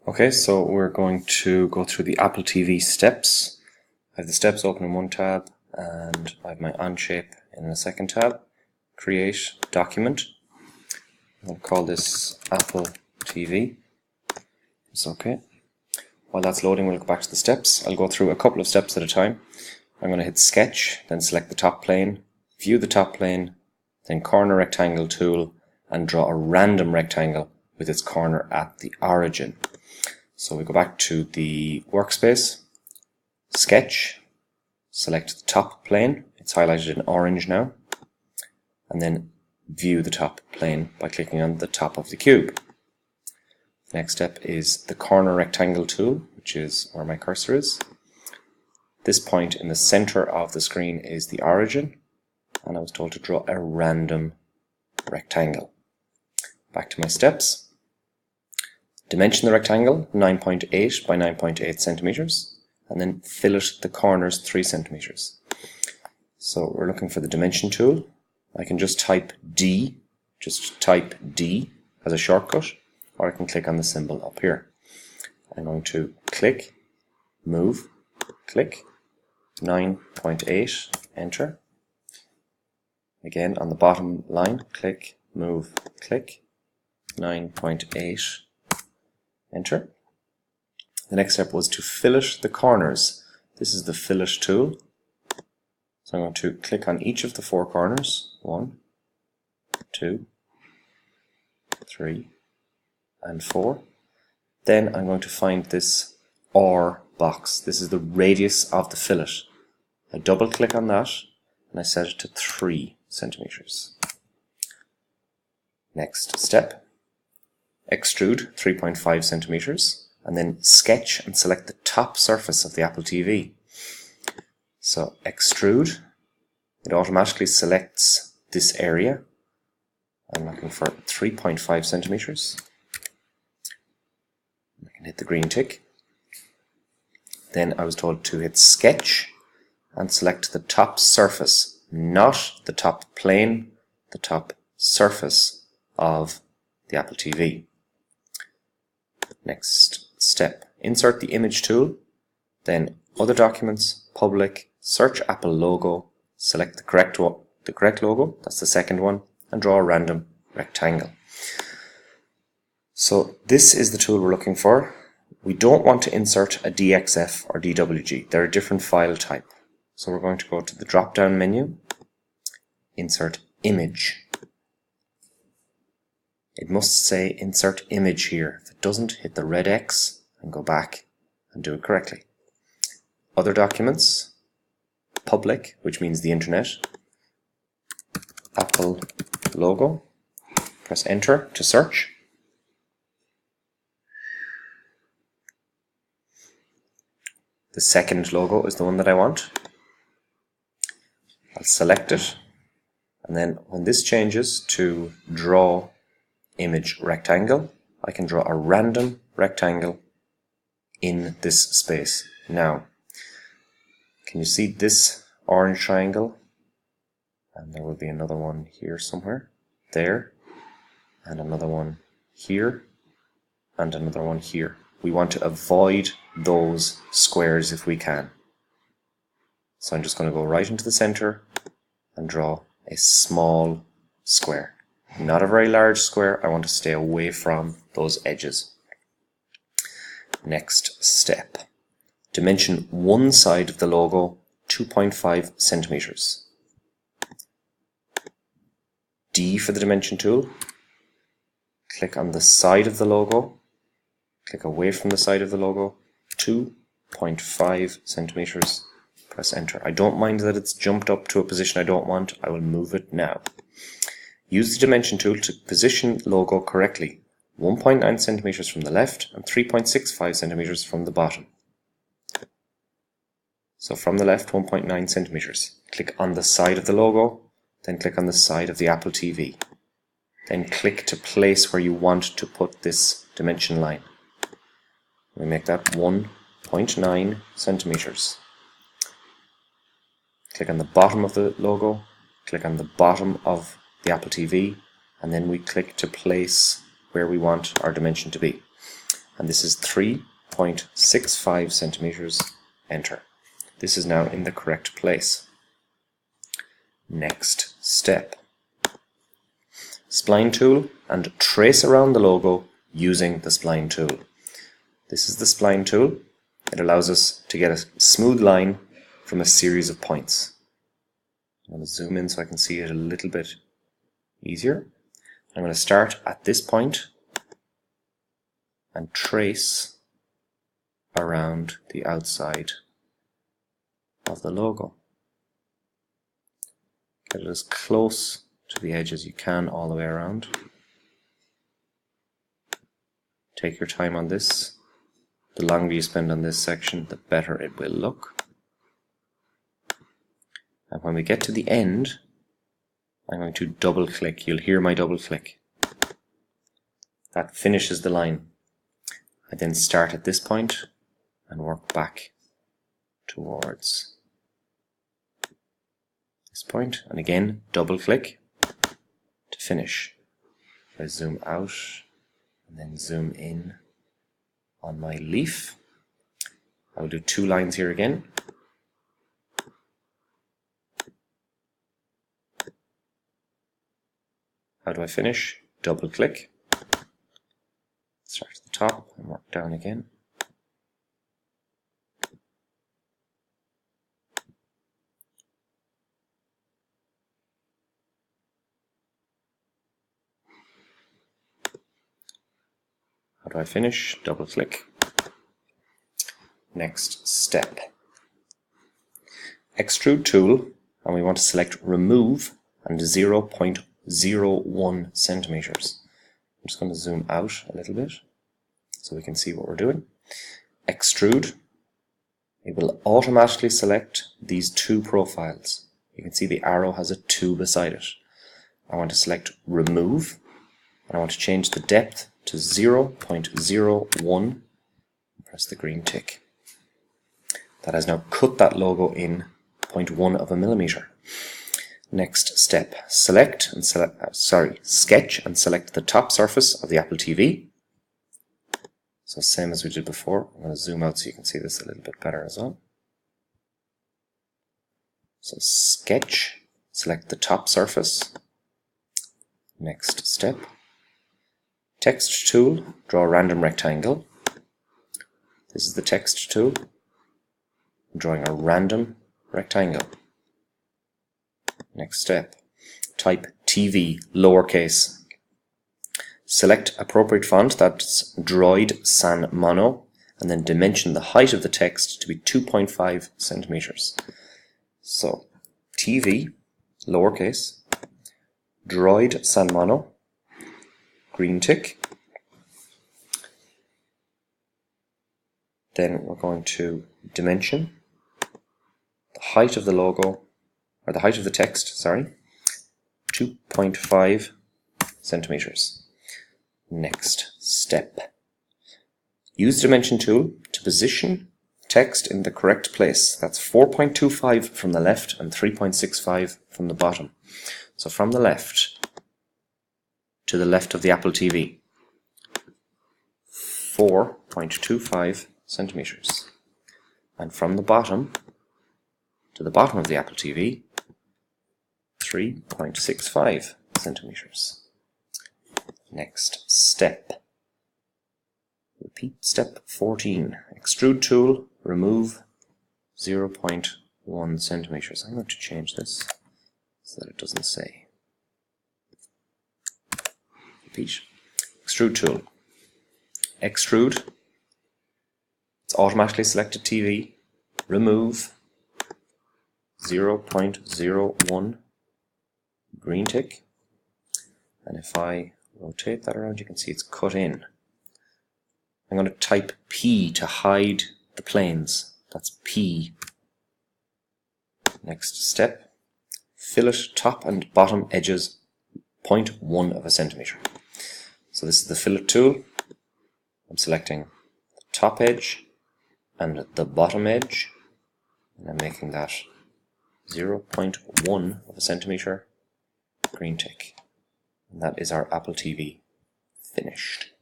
Okay, so we're going to go through the Apple TV steps. I have the steps open in one tab and I have my Onshape in the second tab. Create document. I'll call this Apple TV. It's okay. While that's loading, we'll go back to the steps. I'll go through a couple of steps at a time. I'm going to hit Sketch, then select the top plane, view the top plane, then corner rectangle tool, and draw a random rectangle with its corner at the origin. So we go back to the workspace, Sketch, select the top plane, it's highlighted in orange now, and then view the top plane by clicking on the top of the cube. The next step is the corner rectangle tool, which is where my cursor is. This point in the center of the screen is the origin, and I was told to draw a random rectangle. Back to my steps. Dimension the rectangle 9.8 by 9.8 centimeters, and then fillet the corners 3 centimeters. So we're looking for the dimension tool. I can just type D as a shortcut, or I can click on the symbol up here. I'm going to click, move, click, 9.8, enter. Again on the bottom line, click, move, click, 9.8, enter. The next step was to fillet the corners. This is the fillet tool. So I'm going to click on each of the 4 corners. 1, 2, 3, and 4. Then I'm going to find this OR box. This is the radius of the fillet. I double click on that and I set it to 3 centimeters. Next step, extrude 3.5 centimeters, and then sketch and select the top surface of the Apple TV. So extrude, it automatically selects this area. I'm looking for 3.5 centimeters. I can hit the green tick. Then I was told to hit sketch and select the top surface, not the top plane, the top surface of the Apple TV. Next step, insert the image tool, then other documents, public, search Apple logo, select the correct logo, that's the second one, and draw a random rectangle. So this is the tool we're looking for. We don't want to insert a DXF or DWG. They're a different file type. So we're going to go to the drop-down menu, insert image. It must say insert image here. If it doesn't, hit the red X and go back and do it correctly. Other documents, public, which means the internet, Apple logo, press enter to search. The second logo is the one that I want. I'll select it, and then when this changes to draw image rectangle, I can draw a random rectangle in this space. Now, can you see this orange triangle? And there will be another one here somewhere, there, and another one here, and another one here. We want to avoid those squares if we can. So I'm just going to go right into the center and draw a small square. Not a very large square. I want to stay away from those edges. Next step. Dimension one side of the logo 2.5 centimeters. D for the dimension tool. Click on the side of the logo. Click away from the side of the logo. 2.5 centimeters. Press enter. I don't mind that it's jumped up to a position I don't want. I will move it now. Use the dimension tool to position logo correctly. 1.9 centimeters from the left and 3.65 centimeters from the bottom. So from the left, 1.9 centimeters. Click on the side of the logo, then click on the side of the Apple TV. Then click to place where you want to put this dimension line. We make that 1.9 centimeters. Click on the bottom of the logo, click on the bottom of the Apple TV, and then we click to place where we want our dimension to be. and this is 3.65 centimeters. Enter. This is now in the correct place. Next step. Spline tool and trace around the logo using the spline tool. This is the spline tool. It allows us to get a smooth line from a series of points. I'm going to zoom in so I can see it a little bit easier. I'm going to start at this point and trace around the outside of the logo. Get it as close to the edge as you can all the way around. Take your time on this. The longer you spend on this section, the better it will look. And when we get to the end, I'm going to double click. You'll hear my double click. That finishes the line. I then start at this point and work back towards this point, and again double click to finish. If I zoom out and then zoom in on my leaf, I will do 2 lines here again. How do I finish? Double click, start at the top and work down again. How do I finish? Double click. Next step. Extrude tool, and we want to select remove and 0.01 centimeters. I'm just going to zoom out a little bit so we can see what we're doing. Extrude. It will automatically select these 2 profiles. You can see the arrow has a 2 beside it. I want to select remove, and I want to change the depth to 0.01. Press the green tick. That has now cut that logo in 0.1 of a millimeter. Next step, sketch and select the top surface of the Apple TV. So same as we did before. I'm going to zoom out so you can see this a little bit better as well. So sketch, select the top surface. Next step, text tool, draw a random rectangle. This is the text tool. I'm drawing a random rectangle. Next step, type TV, lowercase. Select appropriate font, that's Droid San Mono, and then dimension the height of the text to be 2.5 centimeters. So, TV, lowercase, Droid San Mono, green tick. Then we're going to dimension the height of the logo, or the height of the text, 2.5 centimeters. Next step. Use the dimension tool to position text in the correct place. That's 4.25 from the left and 3.65 from the bottom. So from the left to the left of the Apple TV, 4.25 centimeters. And from the bottom to the bottom of the Apple TV, 3.65 centimeters. Next step. Repeat step 14. Extrude tool, remove 0.1 centimeters. I'm going to change this so that it doesn't say. Repeat. Extrude tool. Extrude. It's automatically selected TV. Remove 0.01 green tick. And if I rotate that around, you can see it's cut in. I'm going to type P to hide the planes. That's P. Next step, fillet top and bottom edges 0.1 of a centimeter. So this is the fillet tool. I'm selecting the top edge and the bottom edge, and I'm making that 0.1 of a centimeter, green tick. And that is our Apple TV finished.